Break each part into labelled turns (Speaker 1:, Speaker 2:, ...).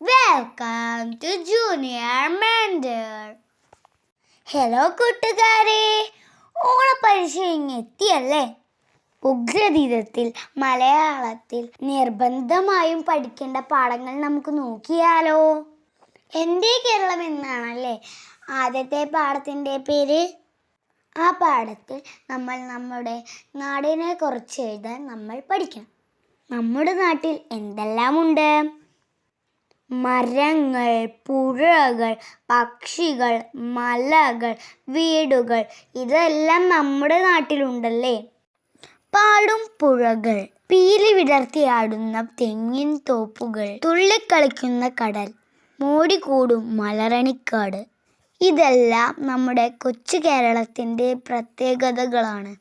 Speaker 1: Welcome to junior mentor. Hello കൂട്ടുകാരെ, ഓണപ്പരീക്ഷ എത്തിയല്ലേ? ഉഗ്രതീതത്തിൽ മലയാളത്തിൽ നിർബന്ധമായും പഠിക്കേണ്ട പാഠങ്ങൾ നമുക്ക് നോക്കിയാലോ? എൻ്റെ കേരളം എന്നാണല്ലേ ആദ്യത്തെ പാഠത്തിൻ്റെ പേര്. ആ പാഠത്തിൽ നമ്മൾ നമ്മുടെ നാടിനെ കുറിച്ച് എഴുതാൻ നമ്മൾ പഠിക്കണം. നമ്മുടെ നാട്ടിൽ എന്തെല്ലാം ഉണ്ട്? മരങ്ങൾ, പുഴകൾ, പക്ഷികൾ, മലകൾ, വീടുകൾ, ഇതെല്ലാം നമ്മുടെ നാട്ടിലുണ്ടല്ലേ. പാടും പുഴകൾ, പീലി വിടർത്തിയാടുന്ന തെങ്ങിൻ തോപ്പുകൾ, തുള്ളിക്കളിക്കുന്ന കടൽ, മോടിക്കൂടും മലരണിക്കാട്, ഇതെല്ലാം നമ്മുടെ കൊച്ചു കേരളത്തിൻ്റെ പ്രത്യേകതകളാണ്.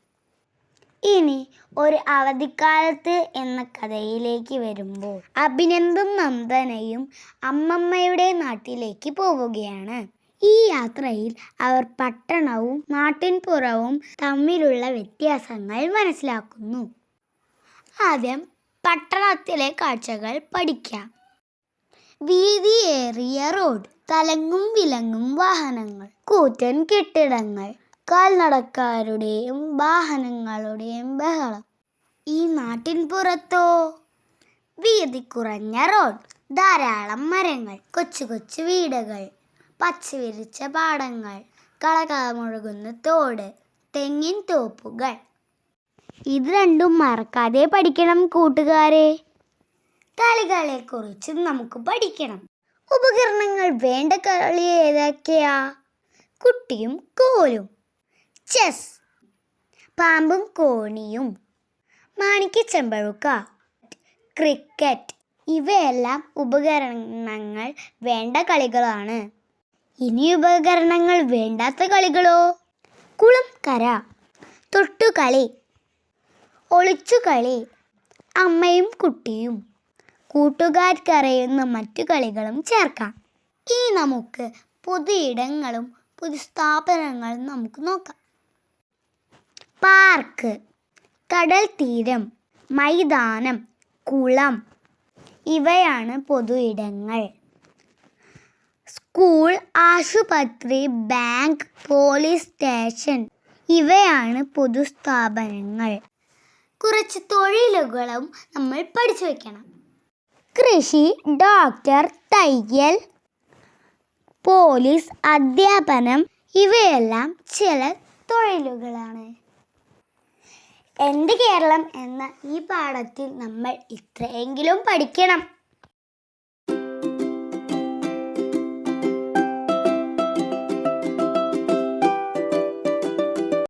Speaker 1: ഇനി ഒരു അവധിക്കാലത്ത് എന്ന കഥയിലേക്ക് വരുമ്പോൾ, അഭിനന്ദും നന്ദനയും അമ്മമ്മയുടെ നാട്ടിലേക്ക് പോവുകയാണ്. ഈ യാത്രയിൽ അവർ പട്ടണവും നാട്ടിൻപുറവും തമ്മിലുള്ള വ്യത്യാസങ്ങൾ മനസ്സിലാക്കുന്നു. ആദ്യം പട്ടണത്തിലെ കാഴ്ചകൾ പഠിക്കാം. വീതിയേറിയ റോഡ്, തലങ്ങും വിലങ്ങും വാഹനങ്ങൾ, കൂറ്റൻ കെട്ടിടങ്ങൾ, കാൽനടക്കാരുടെയും വാഹനങ്ങളുടെയും ബഹളം. ഈ നാട്ടിൻപുറത്തോ? വീതി കുറഞ്ഞ റോഡ്, ധാരാളം മരങ്ങൾ, കൊച്ചു കൊച്ചു വീടുകൾ, പച്ചവിരിച്ച പാടങ്ങൾ, കളകളമുഴുകുന്ന തോട്, തെങ്ങിൻ തോപ്പുകൾ. ഇത് രണ്ടും മറക്കാതെ പഠിക്കണം കൂട്ടുകാരെ. കളികളെക്കുറിച്ചും നമുക്ക് പഠിക്കണം. ഉപകരണങ്ങൾ വേണ്ട കളി ഏതൊക്കെയാ? കുട്ടിയും കോലും, ചെസ്, പാമ്പും കോണിയും, മാണിക്യച്ചെമ്പഴുക്ക, ക്രിക്കറ്റ്, ഇവയെല്ലാം ഉപകരണങ്ങൾ വേണ്ട കളികളാണ്. ഇനി ഉപകരണങ്ങൾ വേണ്ടാത്ത കളികളോ? കുളം കര, തൊട്ടുകളി, ഒളിച്ചുകളി, അമ്മയും കുട്ടിയും, കൂട്ടുകാർക്കറിയുന്ന മറ്റു കളികളും ചേർക്കാം. ഇനി നമുക്ക് പൊതു ഇടങ്ങളും പൊതു സ്ഥാപനങ്ങളും നമുക്ക് നോക്കാം. പാർക്ക്, കടൽ തീരം, മൈതാനം, കുളം, ഇവയാണ് പൊതു ഇടങ്ങൾ. സ്കൂൾ, ആശുപത്രി, ബാങ്ക്, പോലീസ് സ്റ്റേഷൻ, ഇവയാണ് പൊതുസ്ഥാപനങ്ങൾ. കുറച്ച് തൊഴിലുകളും നമ്മൾ പഠിച്ചു വയ്ക്കണം. കൃഷി, ഡോക്ടർ, തയ്യൽ, പോലീസ്, അധ്യാപനം, ഇവയെല്ലാം ചില തൊഴിലുകളാണ്. എൻ്റെ കേരളം എന്ന ഈ പാഠത്തിൽ നമ്മൾ ഇത്രയെങ്കിലും പഠിക്കണം.